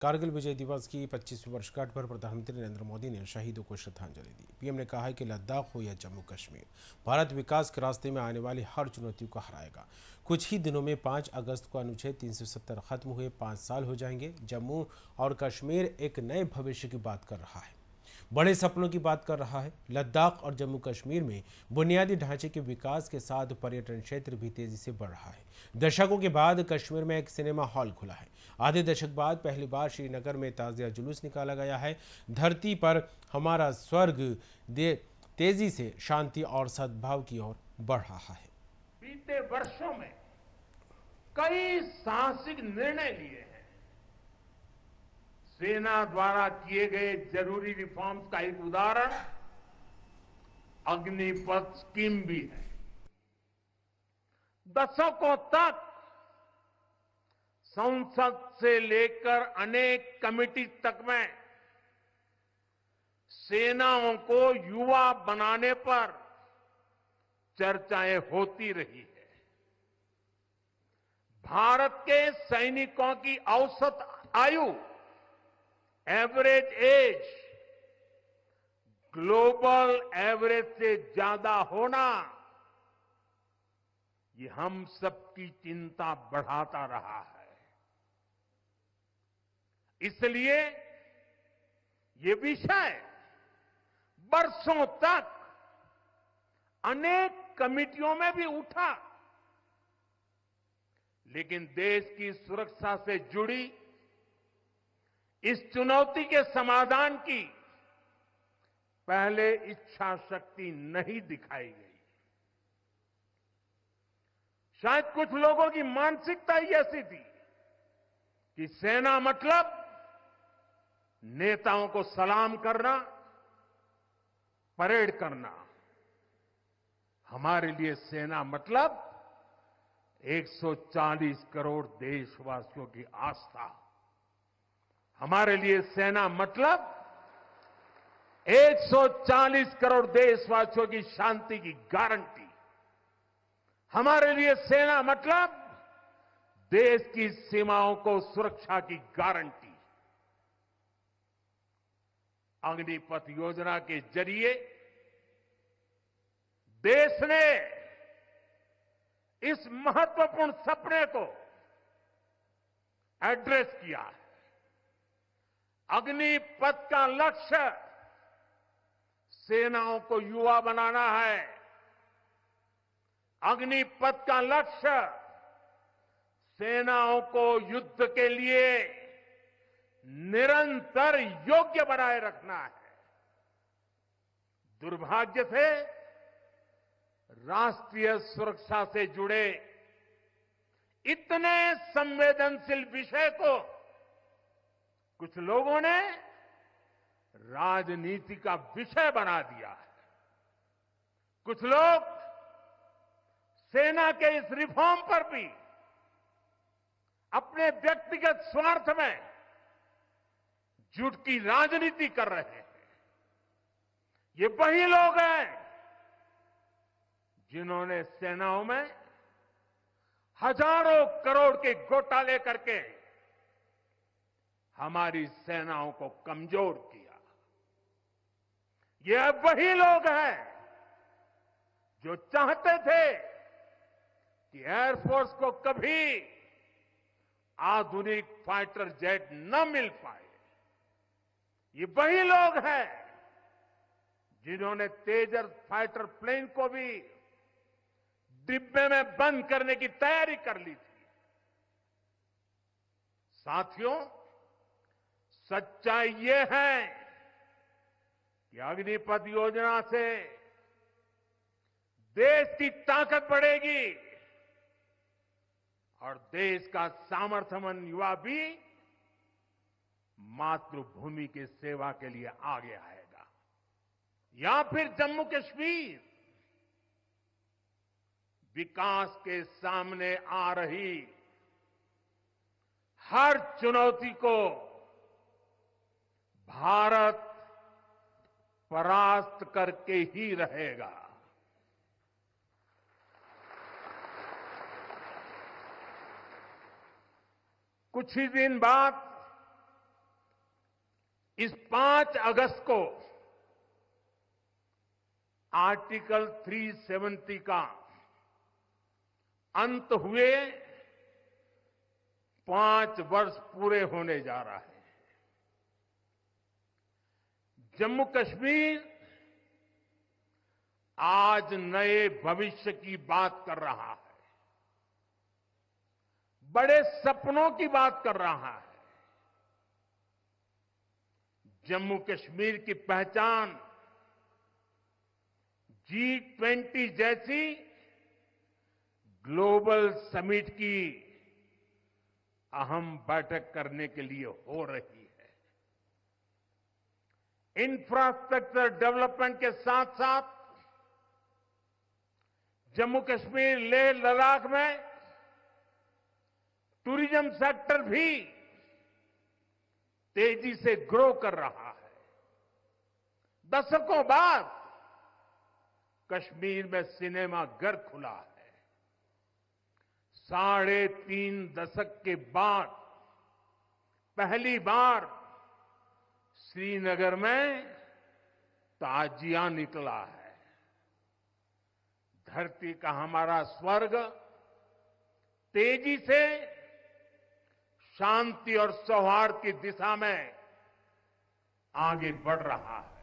कारगिल विजय दिवस की 25वीं वर्षगांठ पर प्रधानमंत्री नरेंद्र मोदी ने शहीदों को श्रद्धांजलि दी। पीएम ने कहा है कि लद्दाख हो या जम्मू कश्मीर, भारत विकास के रास्ते में आने वाली हर चुनौतियों को हराएगा। कुछ ही दिनों में 5 अगस्त को अनुच्छेद 370 खत्म हुए 5 साल हो जाएंगे। जम्मू और कश्मीर एक नए भविष्य की बात कर रहा है, बड़े सपनों की बात कर रहा है। लद्दाख और जम्मू कश्मीर में बुनियादी ढांचे के विकास के साथ पर्यटन क्षेत्र भी तेजी से बढ़ रहा है। दशकों के बाद कश्मीर में एक सिनेमा हॉल खुला है। आधे दशक बाद पहली बार श्रीनगर में ताजिया जुलूस निकाला गया है। धरती पर हमारा स्वर्ग तेजी से शांति और सद्भाव की ओर बढ़ रहा है। बीते वर्षों में कई साहसिक निर्णय लिए हैं। सेना द्वारा किए गए जरूरी रिफॉर्म्स का एक उदाहरण अग्निपथ स्कीम भी है। दशकों तक संसद से लेकर अनेक कमेटी तक में सेनाओं को युवा बनाने पर चर्चाएं होती रही है। भारत के सैनिकों की औसत आयु, एवरेज एज, ग्लोबल एवरेज से ज्यादा होना, ये हम सबकी चिंता बढ़ाता रहा है। इसलिए ये विषय बरसों तक अनेक कमिटियों में भी उठा, लेकिन देश की सुरक्षा से जुड़ी इस चुनौती के समाधान की पहले इच्छा शक्ति नहीं दिखाई गई। शायद कुछ लोगों की मानसिकता ही ऐसी थी कि सेना मतलब नेताओं को सलाम करना, परेड करना। हमारे लिए सेना मतलब 140 करोड़ देशवासियों की आस्था। हमारे लिए सेना मतलब 140 करोड़ देशवासियों की शांति की गारंटी। हमारे लिए सेना मतलब देश की सीमाओं को सुरक्षा की गारंटी। अग्निपथ योजना के जरिए देश ने इस महत्वपूर्ण सपने को एड्रेस किया है। अग्निपथ का लक्ष्य सेनाओं को युवा बनाना है। अग्निपथ का लक्ष्य सेनाओं को युद्ध के लिए निरंतर योग्य बनाए रखना है। दुर्भाग्य से राष्ट्रीय सुरक्षा से जुड़े इतने संवेदनशील विषय को कुछ लोगों ने राजनीति का विषय बना दिया है। कुछ लोग सेना के इस रिफॉर्म पर भी अपने व्यक्तिगत स्वार्थ में झूठ की राजनीति कर रहे हैं। ये वही लोग हैं जिन्होंने सेनाओं में हजारों करोड़ के घोटाले करके हमारी सेनाओं को कमजोर किया। ये वही लोग हैं जो चाहते थे कि एयरफोर्स को कभी आधुनिक फाइटर जेट न मिल पाए। ये वही लोग हैं जिन्होंने तेजस फाइटर प्लेन को भी डिब्बे में बंद करने की तैयारी कर ली थी। साथियों, सच्चाई ये है कि अग्निपथ योजना से देश की ताकत बढ़ेगी और देश का सामर्थ्यवान युवा भी मातृभूमि की सेवा के लिए आगे आएगा। या फिर जम्मू कश्मीर विकास के सामने आ रही हर चुनौती को भारत परास्त करके ही रहेगा। कुछ ही दिन बाद इस 5 अगस्त को आर्टिकल 370 का अंत हुए 5 वर्ष पूरे होने जा रहा है। जम्मू कश्मीर आज नए भविष्य की बात कर रहा है, बड़े सपनों की बात कर रहा है। जम्मू कश्मीर की पहचान G20 जैसी ग्लोबल समिट की अहम बैठक करने के लिए हो रही है। इंफ्रास्ट्रक्चर डेवलपमेंट के साथ साथ जम्मू कश्मीर लेह लद्दाख में टूरिज्म सेक्टर भी तेजी से ग्रो कर रहा है। दशकों बाद कश्मीर में सिनेमा घर खुला है। 3.5 दशक के बाद पहली बार श्रीनगर में ताजिया निकला है। धरती का हमारा स्वर्ग तेजी से शांति और सौहार्द की दिशा में आगे बढ़ रहा है।